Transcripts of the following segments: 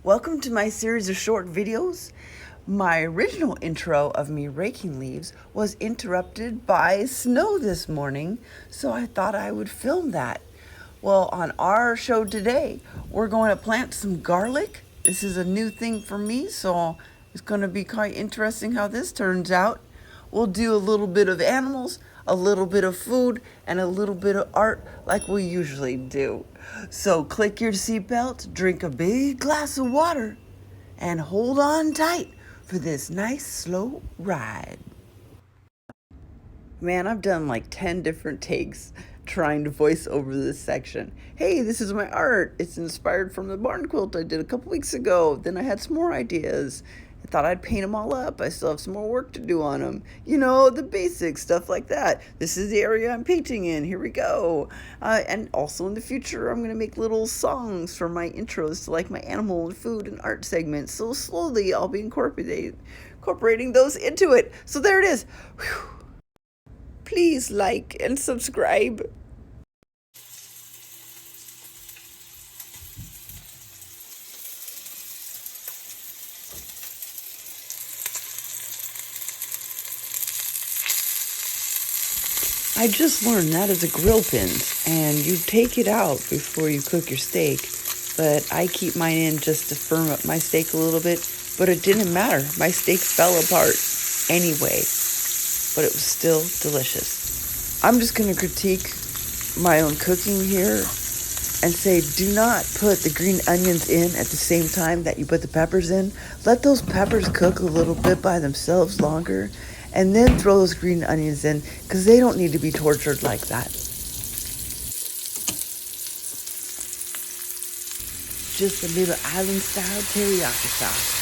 Welcome to my series of short videos. My original intro of me raking leaves was interrupted by snow this morning, so I thought I would film that. Well, on our show today, we're going to plant some garlic. This is a new thing for me, so it's going to be quite interesting how this turns out. We'll do a little bit of animals, a little bit of food, and a little bit of art like we usually do. So click your seatbelt, drink a big glass of water, and hold on tight for this nice slow ride. Man, I've done like 10 different takes trying to voice over this section. Hey, this is my art. It's inspired from the barn quilt I did a couple weeks ago. Then I had some more ideas. I thought I'd paint them all up. I still have some more work to do on them. You know, the basic stuff like that. This is the area I'm painting in. Here we go. And also in the future, I'm going to make little songs for my intros to like my animal and food and art segments. So slowly I'll be incorporating those into it. So there it is. Whew. Please like and subscribe. I just learned that is a grill pinz, and you take it out before you cook your steak, but I keep mine in just to firm up my steak a little bit, but it didn't matter. My steak fell apart anyway, but it was still delicious. I'm just going to critique my own cooking here and say, do not put the green onions in at the same time that you put the peppers in. Let those peppers cook a little bit by themselves longer, and then throw those green onions in, because they don't need to be tortured like that. Just a little island-style teriyaki sauce.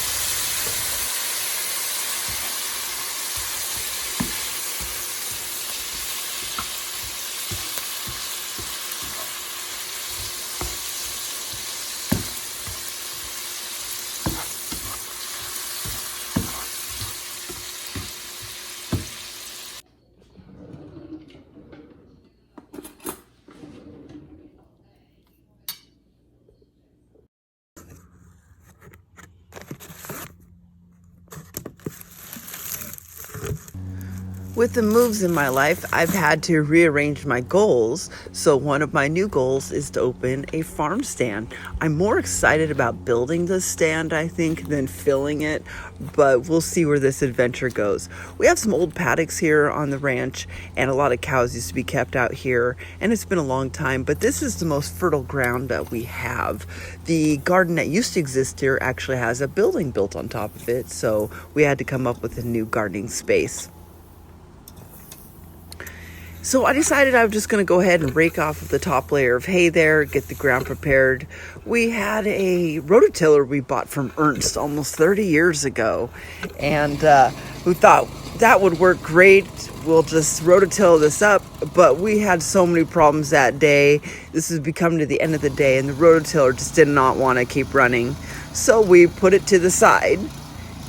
With the moves in my life, I've had to rearrange my goals. So one of my new goals is to open a farm stand. I'm more excited about building this stand, I think, than filling it, but we'll see where this adventure goes. We have some old paddocks here on the ranch, and a lot of cows used to be kept out here, and it's been a long time, but this is the most fertile ground that we have. The garden that used to exist here actually has a building built on top of it, so we had to come up with a new gardening space. So I decided I was just going to go ahead and rake off the top layer of hay there, get the ground prepared. We had a rototiller we bought from Ernst almost 30 years ago, and we thought that would work great. We'll just rototill this up, but we had so many problems that day. This is becoming to the end of the day, and the rototiller just did not want to keep running. So we put it to the side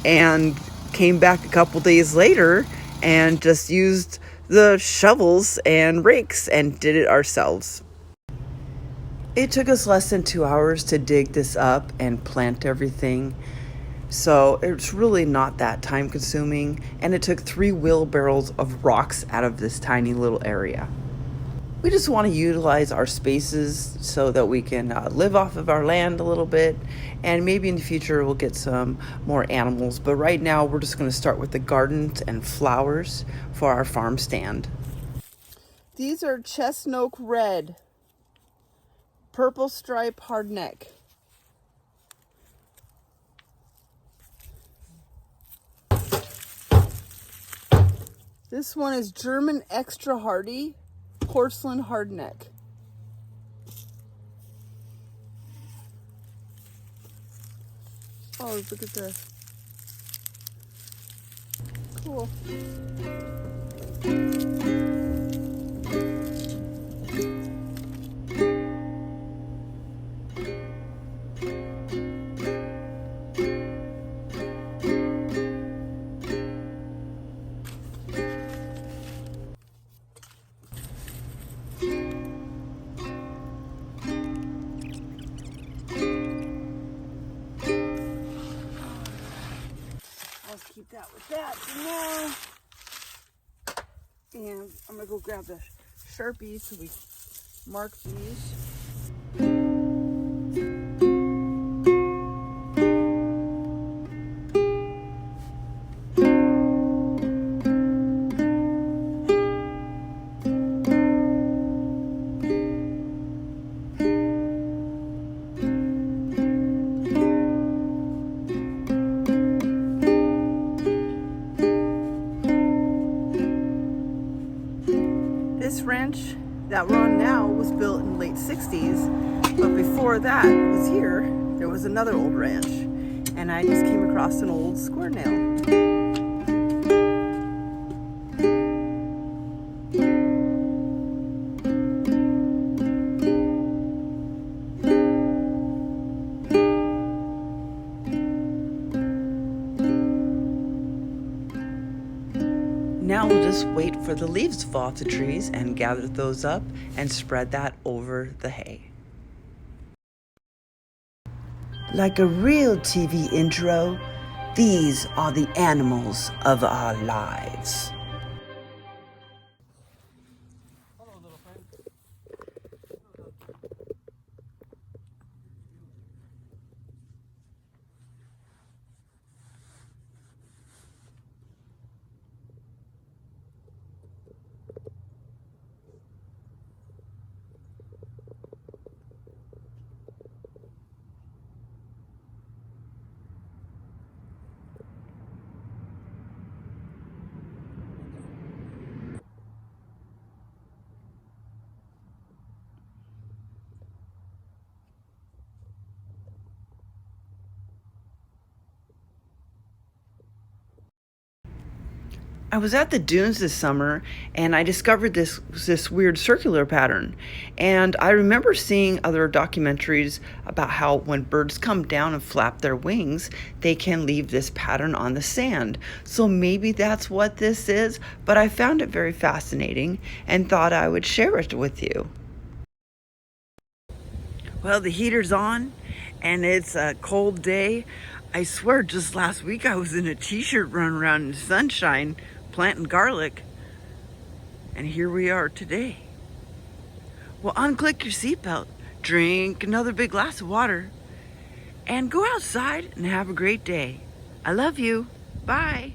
and came back a couple days later and just used the shovels and rakes and did it ourselves. It took us less than 2 hours to dig this up and plant everything, so it's really not that time consuming, and it took 3 wheelbarrows of rocks out of this tiny little area. We just want to utilize our spaces so that we can live off of our land a little bit, and maybe in the future we'll get some more animals, but right now we're just going to start with the gardens and flowers for our farm stand. These are chestnut red, purple stripe hardneck. This one is German extra hardy porcelain hardneck. Oh, look at this. Cool. that with that for now. And I'm gonna go grab the Sharpie so we mark these. This ranch that we're on now was built in the late 60s, but before that was here, there was another old ranch, and I just came across an old square nail. Now we'll just wait for the leaves to fall off the trees and gather those up and spread that over the hay. Like a real TV intro, these are the animals of our lives. I was at the dunes this summer and I discovered this weird circular pattern. And I remember seeing other documentaries about how when birds come down and flap their wings, they can leave this pattern on the sand. So maybe that's what this is, but I found it very fascinating and thought I would share it with you. Well, the heater's on and it's a cold day. I swear just last week I was in a t-shirt running around in the sunshine planting garlic, and here we are today. Well, unclick your seatbelt, drink another big glass of water, and go outside and have a great day. I love you. Bye.